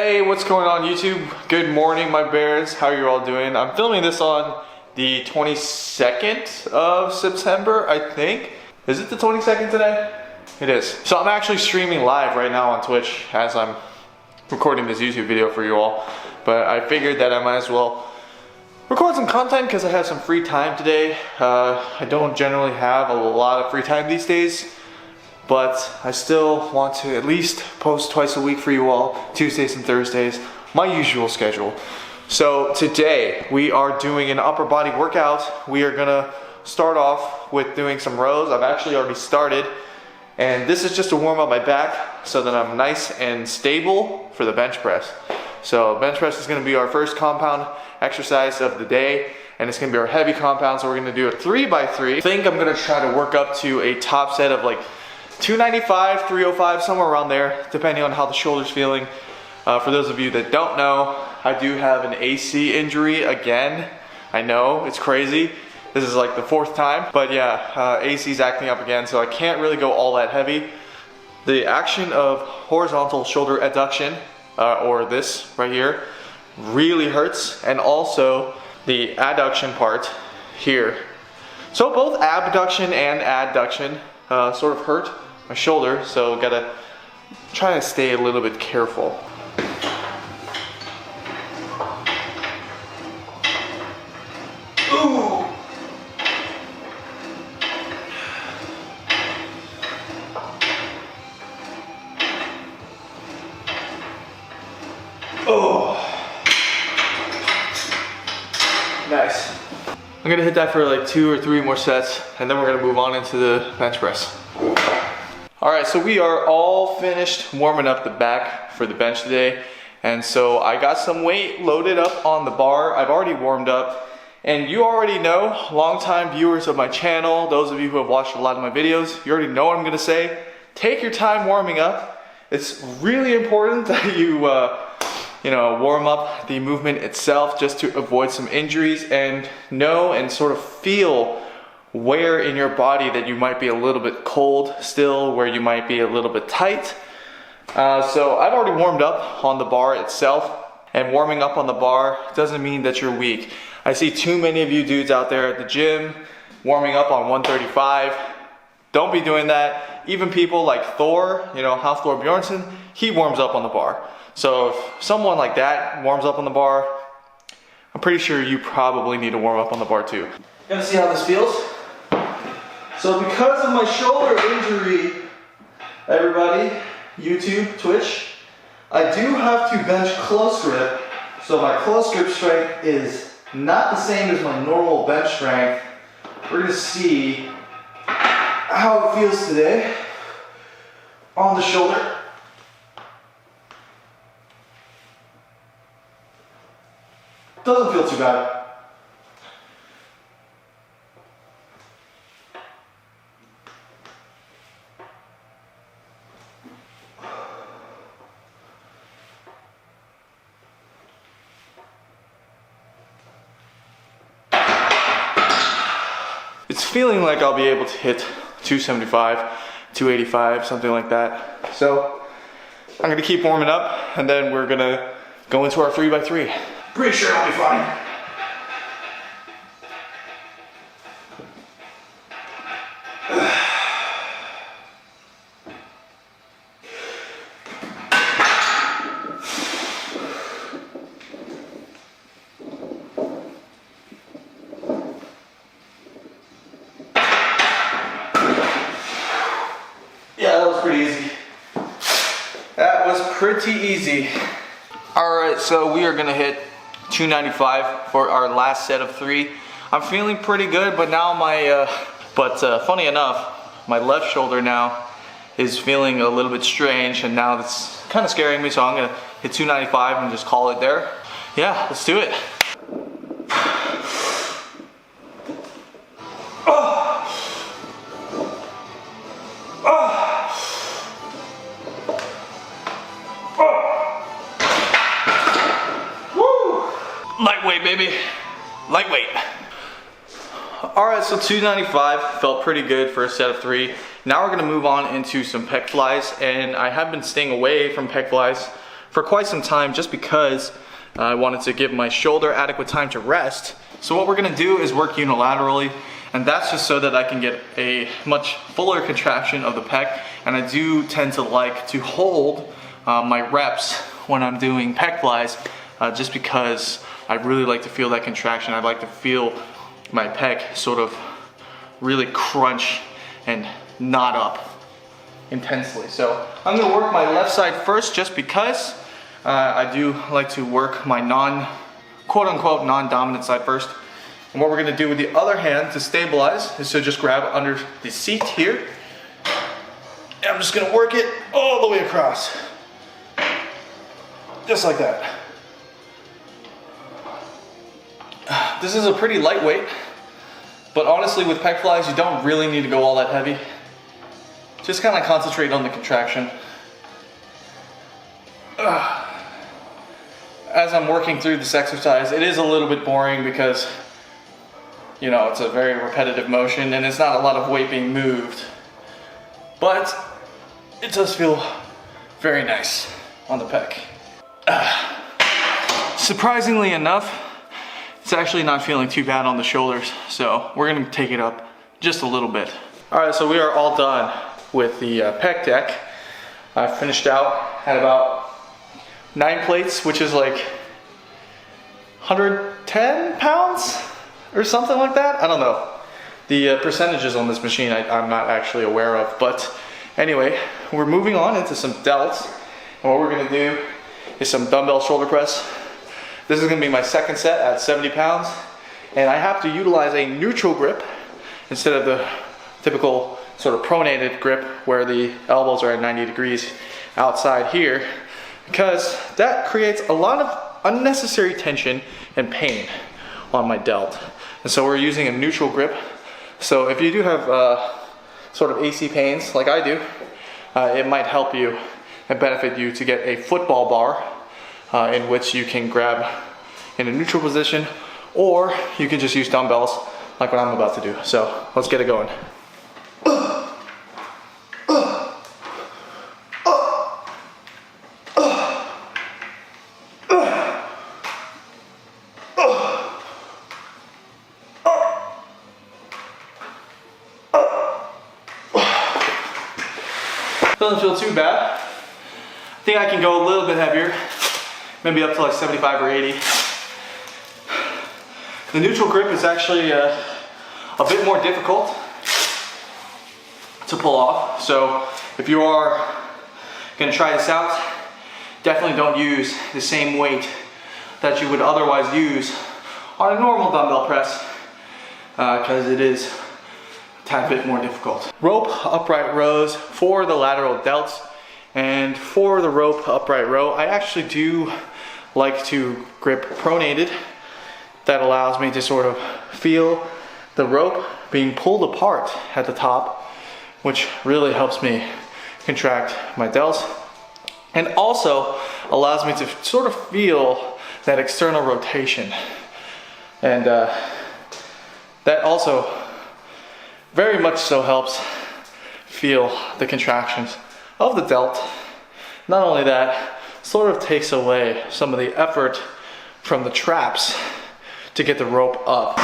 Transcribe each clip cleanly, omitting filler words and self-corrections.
Hey, what's going on YouTube? Good morning, my bears. How are you all doing? I'm filming this on the 22nd of September, I think. Is it the 22nd today? It is. So I'm actually streaming live right now on Twitch as I'm recording this YouTube video for you all. But I figured that I might as well record some content because I have some free time today. I don't generally have a lot of free time these days, but I still want to at least post twice a week for you all, Tuesdays and Thursdays, my usual schedule. So today we are doing an upper body workout. We are gonna start off with doing some rows. I've actually already started, and this is just to warm up my back so that I'm nice and stable for the bench press. So bench press is gonna be our first compound exercise of the day, and it's gonna be our heavy compound, so we're gonna do a 3x3. I think I'm gonna try to work up to a top set of like 295, 305, somewhere around there, depending on how the shoulder's feeling. For those of you that don't know, I do have an AC injury again. I know, it's crazy. This is like the 4th time, but yeah, AC's acting up again, so I can't really go all that heavy. The action of horizontal shoulder adduction, or this right here, really hurts, and also the adduction part here. So both abduction and adduction sort of hurt my shoulder, so gotta try to stay a little bit careful. Ooh. Oh. Nice. I'm gonna hit that for like 2 or 3 more sets, and then we're gonna move on into the bench press. All right, so we are all finished warming up the back for the bench today. And so I got some weight loaded up on the bar. I've already warmed up. And you already know, longtime viewers of my channel, those of you who have watched a lot of my videos, you already know what I'm gonna say. Take your time warming up. It's really important that you warm up the movement itself just to avoid some injuries, and know and sort of feel where in your body that you might be a little bit cold still, where you might be a little bit tight. So I've already warmed up on the bar itself, and warming up on the bar doesn't mean that you're weak. I see too many of you dudes out there at the gym warming up on 135. Don't be doing that. Even people like Thor, Hafthor Bjornsson, he warms up on the bar. So if someone like that warms up on the bar, I'm pretty sure you probably need to warm up on the bar too. Gonna see how this feels. So because of my shoulder injury, everybody, YouTube, Twitch, I do have to bench close grip. So my close grip strength is not the same as my normal bench strength. We're gonna see how it feels today on the shoulder. Doesn't feel too bad. It's feeling like I'll be able to hit 275, 285, something like that. So I'm gonna keep warming up, and then we're gonna go into our 3x3. Pretty sure I'll be fine. Yeah, that was pretty easy. That was pretty easy. All right, so we are gonna hit 295 for our last set of 3. I'm feeling pretty good, but now funny enough, my left shoulder now is feeling a little bit strange, and now that's kind of scaring me, so I'm gonna hit 295 and just call it there. Yeah, let's do it. Lightweight, baby. Lightweight. Alright, so 295 felt pretty good for a set of 3. Now we're going to move on into some pec flies, and I have been staying away from pec flies for quite some time just because I wanted to give my shoulder adequate time to rest. So what we're gonna do is work unilaterally, and that's just so that I can get a much fuller contraction of the pec, and I do tend to like to hold my reps when I'm doing pec flies, just because I really like to feel that contraction. I like to feel my pec sort of really crunch and knot up intensely. So I'm gonna work my left side first just because I do like to work my quote-unquote non-dominant side first. And what we're gonna do with the other hand to stabilize is to just grab under the seat here. And I'm just gonna work it all the way across. Just like that. This is a pretty lightweight, but honestly with pec flies you don't really need to go all that heavy. Just kind of concentrate on the contraction. As I'm working through this exercise, it is a little bit boring because, you know, it's a very repetitive motion and it's not a lot of weight being moved. But it does feel very nice on the pec. Surprisingly enough, it's actually not feeling too bad on the shoulders, so we're gonna take it up just a little bit. All right, so we are all done with the pec deck. I finished out at about 9 plates, which is like 110 pounds or something like that. I don't know. The percentages on this machine I'm not actually aware of, but anyway, we're moving on into some delts. And what we're gonna do is some dumbbell shoulder press. This is gonna be my second set at 70 pounds. And I have to utilize a neutral grip instead of the typical sort of pronated grip where the elbows are at 90 degrees outside here, because that creates a lot of unnecessary tension and pain on my delt. And so we're using a neutral grip. So if you do have sort of AC pains like I do, it might help you and benefit you to get a football bar in which you can grab in a neutral position, or you can just use dumbbells like what I'm about to do. So let's get it going. Doesn't feel too bad. I think I can go a little bit heavier, maybe up to like 75 or 80. The neutral grip is actually a bit more difficult to pull off. So if you are gonna try this out, definitely don't use the same weight that you would otherwise use on a normal dumbbell press, because it is a tad bit more difficult. Rope upright rows for the lateral delts, and for the rope upright row, I actually do like to grip pronated. That allows me to sort of feel the rope being pulled apart at the top, which really helps me contract my delts, and also allows me to sort of feel that external rotation. And that also very much so helps feel the contractions of the delt. Not only that, sort of takes away some of the effort from the traps to get the rope up.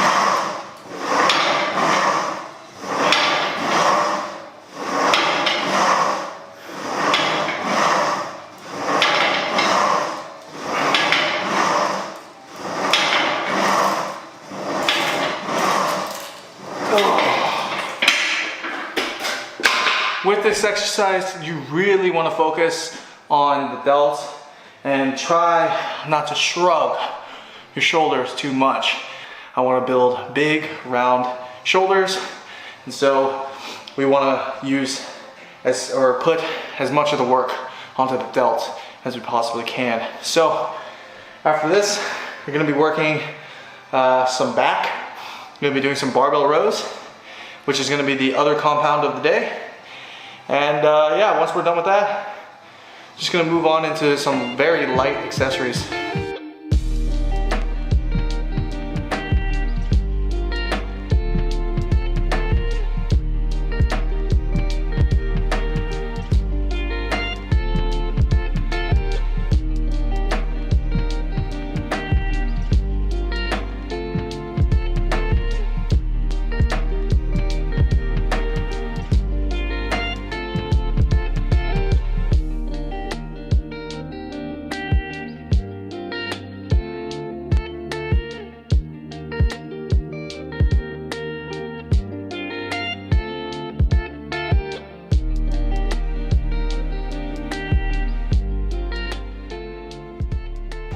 With this exercise, you really want to focus on the delts and try not to shrug your shoulders too much. I want to build big, round shoulders, and so we want to use put as much of the work onto the delt as we possibly can. So after this, we're going to be working some back. We're going to be doing some barbell rows, which is going to be the other compound of the day. And yeah, once we're done with that, just gonna move on into some very light accessories.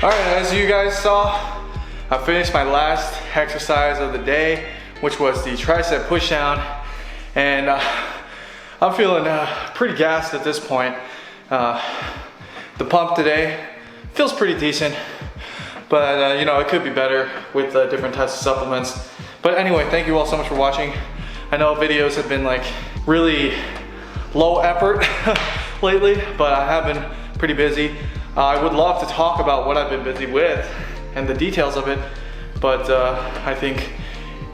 All right, as you guys saw, I finished my last exercise of the day, which was the tricep push down, and I'm feeling pretty gassed at this point. The pump today feels pretty decent, but you know, it could be better with different types of supplements. But anyway, thank you all so much for watching. I know videos have been like really low effort lately, but I have been pretty busy. I would love to talk about what I've been busy with and the details of it, but I think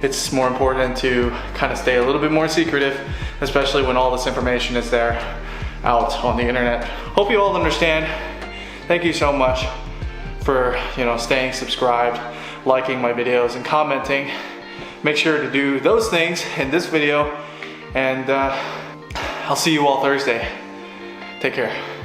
it's more important to kind of stay a little bit more secretive, especially when all this information is there out on the internet. Hope you all understand. Thank you so much for, you know, staying subscribed, liking my videos, and commenting. Make sure to do those things in this video, and I'll see you all Thursday. Take care.